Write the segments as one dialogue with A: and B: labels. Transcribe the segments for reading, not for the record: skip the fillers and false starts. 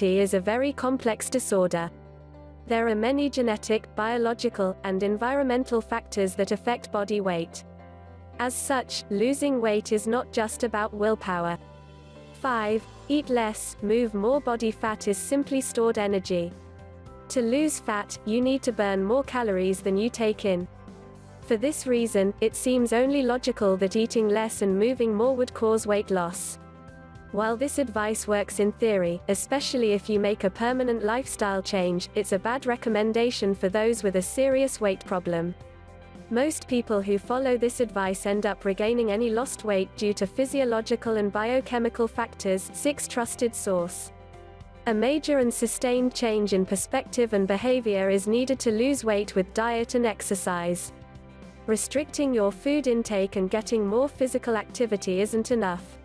A: is a very complex disorder. There are many genetic, biological, and environmental factors that affect body weight. As such, losing weight is not just about willpower. 5. Eat less, move more. Body fat is simply stored energy. To lose fat, you need to burn more calories than you take in. For this reason, it seems only logical that eating less and moving more would cause weight loss. While this advice works in theory, especially if you make a permanent lifestyle change, it's a bad recommendation for those with a serious weight problem. Most people who follow this advice end up regaining any lost weight due to physiological and biochemical factors. 6. Trusted source. A major and sustained change in perspective and behavior is needed to lose weight with diet and exercise. Restricting your food intake and getting more physical activity isn't enough.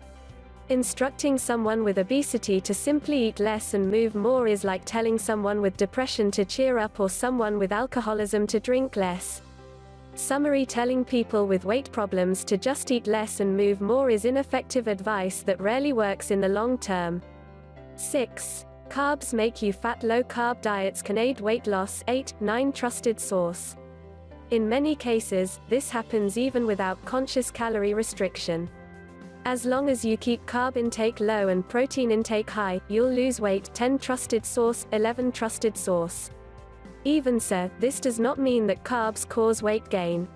A: Instructing someone with obesity to simply eat less and move more is like telling someone with depression to cheer up or someone with alcoholism to drink less. Summary: telling people with weight problems to just eat less and move more is ineffective advice that rarely works in the long term. 6. Carbs make you fat. Low-carb diets can aid weight loss. 8. 9. Trusted source. In many cases, this happens even without conscious calorie restriction. As long as you keep carb intake low and protein intake high, you'll lose weight. 10. Trusted source. 11. Trusted source. Even so, this does not mean that carbs cause weight gain.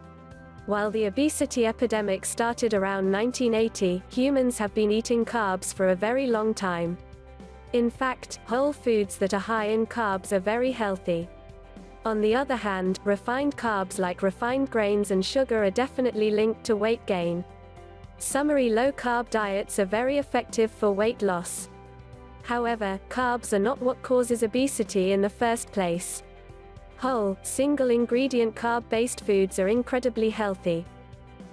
A: While the obesity epidemic started around 1980, humans have been eating carbs for a very long time. In fact, whole foods that are high in carbs are very healthy. On the other hand, refined carbs like refined grains and sugar are definitely linked to weight gain. Summary: low-carb diets are very effective for weight loss. However, carbs are not what causes obesity in the first place. Whole, single-ingredient carb-based foods are incredibly healthy.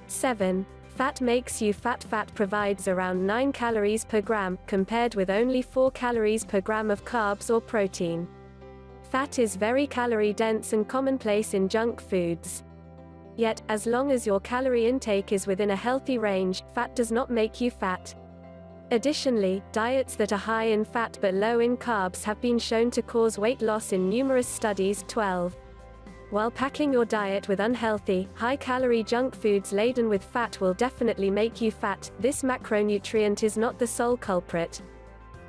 A: 7. Fat makes you fat. Fat provides around 9 calories per gram, compared with only 4 calories per gram of carbs or protein. Fat is very calorie-dense and commonplace in junk foods. Yet, as long as your calorie intake is within a healthy range, fat does not make you fat. Additionally, diets that are high in fat but low in carbs have been shown to cause weight loss in numerous studies. 12. While packing your diet with unhealthy, high-calorie junk foods laden with fat will definitely make you fat, this macronutrient is not the sole culprit.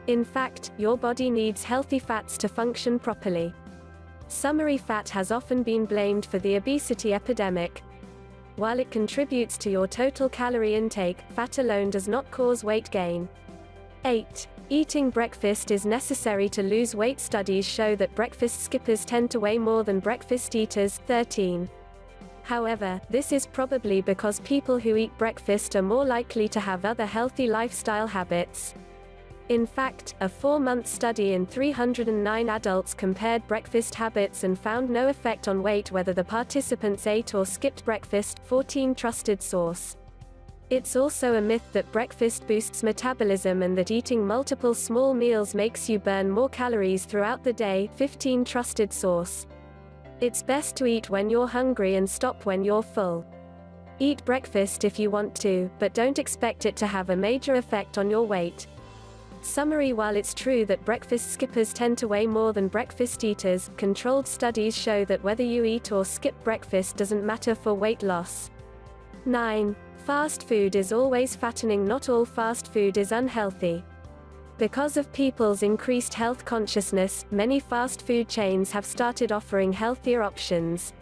A: In fact, your body needs healthy fats to function properly. Summary: fat has often been blamed for the obesity epidemic. While it contributes to your total calorie intake, fat alone does not cause weight gain. 8. Eating breakfast is necessary to lose weight. Studies show that breakfast skippers tend to weigh more than breakfast eaters. 13. However, this is probably because people who eat breakfast are more likely to have other healthy lifestyle habits. In fact, a 4-month study in 309 adults compared breakfast habits and found no effect on weight whether the participants ate or skipped breakfast. 14. Trusted source. It's also a myth that breakfast boosts metabolism and that eating multiple small meals makes you burn more calories throughout the day. 15. Trusted source. It's best to eat when you're hungry and stop when you're full. Eat breakfast if you want to, but don't expect it to have a major effect on your weight. Summary: while it's true that breakfast skippers tend to weigh more than breakfast eaters, controlled studies show that whether you eat or skip breakfast doesn't matter for weight loss. 9. Fast food is always fattening. Not all fast food is unhealthy. Because of people's increased health consciousness, many fast food chains have started offering healthier options.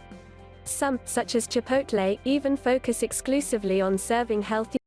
A: Some, such as Chipotle, even focus exclusively on serving healthy